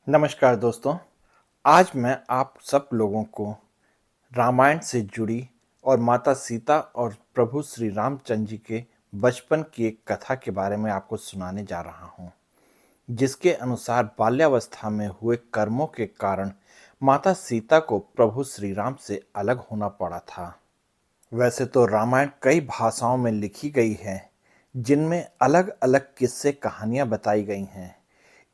नमस्कार दोस्तों। आज मैं आप सब लोगों को रामायण से जुड़ी और माता सीता और प्रभु श्री रामचंद्र जी के बचपन की एक कथा के बारे में आपको सुनाने जा रहा हूँ, जिसके अनुसार बाल्यावस्था में हुए कर्मों के कारण माता सीता को प्रभु श्री राम से अलग होना पड़ा था। वैसे तो रामायण कई भाषाओं में लिखी गई है, जिनमें अलग अलग किस्से कहानियां बताई गई हैं।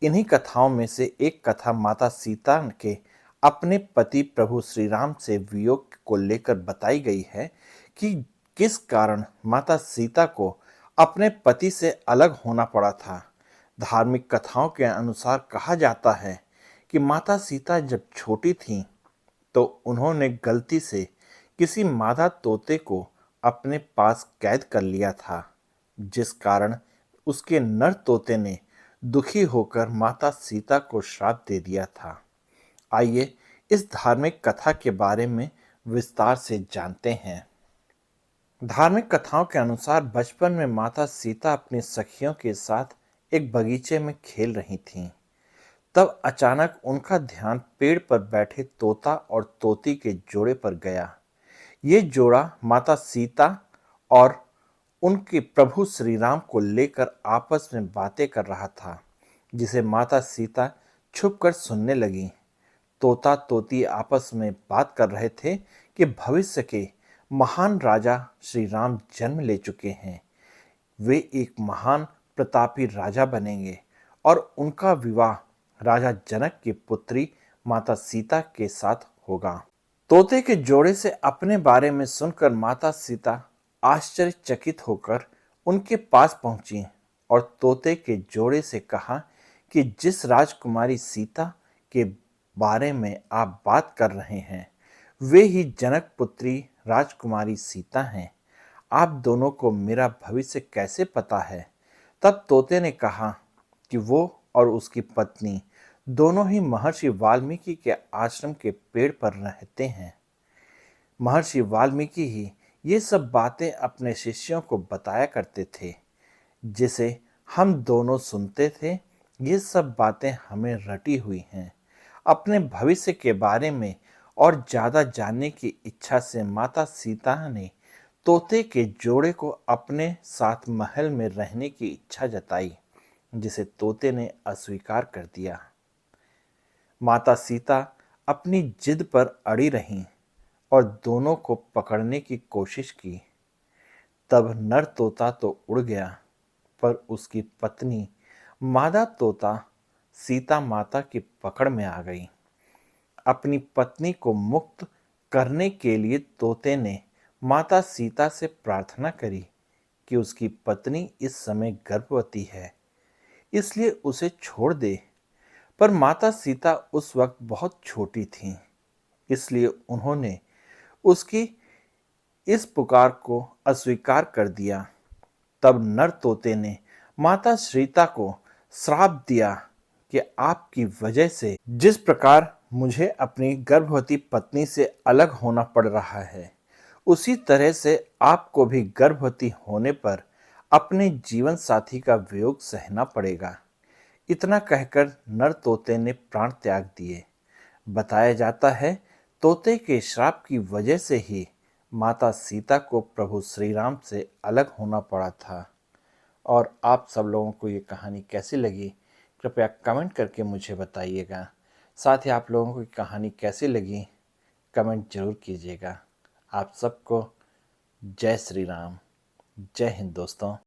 इन्हीं कथाओं में से एक कथा माता सीता के अपने पति प्रभु श्री राम से वियोग को लेकर बताई गई है कि किस कारण माता सीता को अपने पति से अलग होना पड़ा था। धार्मिक कथाओं के अनुसार कहा जाता है कि माता सीता जब छोटी थीं तो उन्होंने गलती से किसी मादा तोते को अपने पास कैद कर लिया था, जिस कारण उसके नर तोते ने दुखी होकर माता सीता को श्राप दे दिया था। आइए इस धार्मिक कथा के बारे में विस्तार से जानते हैं। धार्मिक कथाओं के अनुसार बचपन में माता सीता अपनी सखियों के साथ एक बगीचे में खेल रही थीं। तब अचानक उनका ध्यान पेड़ पर बैठे तोता और तोती के जोड़े पर गया। ये जोड़ा माता सीता और उनके प्रभु श्री राम को लेकर आपस में बातें कर रहा था, जिसे माता सीता छुपकर सुनने लगी। तोता तोती आपस में बात कर रहे थे कि भविष्य के महान राजा श्री राम जन्म ले चुके हैं। वे एक महान प्रतापी राजा बनेंगे और उनका विवाह राजा जनक की पुत्री माता सीता के साथ होगा। तोते के जोड़े से अपने बारे में सुनकर माता सीता आश्चर्यचकित होकर उनके पास पहुंची और तोते के जोड़े से कहा कि जिस राजकुमारी सीता के बारे में आप बात कर रहे हैं, वे ही जनक पुत्री राजकुमारी सीता हैं। आप दोनों को मेरा भविष्य कैसे पता है? तब तोते ने कहा कि वो और उसकी पत्नी दोनों ही महर्षि वाल्मीकि के आश्रम के पेड़ पर रहते हैं। महर्षि वाल्मीकि ही ये सब बातें अपने शिष्यों को बताया करते थे, जिसे हम दोनों सुनते थे। ये सब बातें हमें रटी हुई हैं। अपने भविष्य के बारे में और ज़्यादा जानने की इच्छा से माता सीता ने तोते के जोड़े को अपने साथ महल में रहने की इच्छा जताई, जिसे तोते ने अस्वीकार कर दिया। माता सीता अपनी जिद पर अड़ी रहीं और दोनों को पकड़ने की कोशिश की। तब नर तोता तो उड़ गया, पर उसकी पत्नी मादा तोता सीता माता की पकड़ में आ गई। अपनी पत्नी को मुक्त करने के लिए तोते ने माता सीता से प्रार्थना करी कि उसकी पत्नी इस समय गर्भवती है, इसलिए उसे छोड़ दे। पर माता सीता उस वक्त बहुत छोटी थीं, इसलिए उन्होंने उसकी इस पुकार को अस्वीकार कर दिया। तब नर तोते ने माता सीता को श्राप दिया कि आपकी वजह से जिस प्रकार मुझे अपनी गर्भवती पत्नी से अलग होना पड़ रहा है, उसी तरह से आपको भी गर्भवती होने पर अपने जीवन साथी का वियोग सहना पड़ेगा। इतना कहकर नर तोते ने प्राण त्याग दिए। बताया जाता है तोते के श्राप की वजह से ही माता सीता को प्रभु श्री राम से अलग होना पड़ा था। और आप सब लोगों को ये कहानी कैसी लगी, कृपया कमेंट करके मुझे बताइएगा। साथ ही आप लोगों को ये कहानी कैसी लगी, कमेंट जरूर कीजिएगा। आप सबको जय श्री राम, जय हिंद दोस्तों।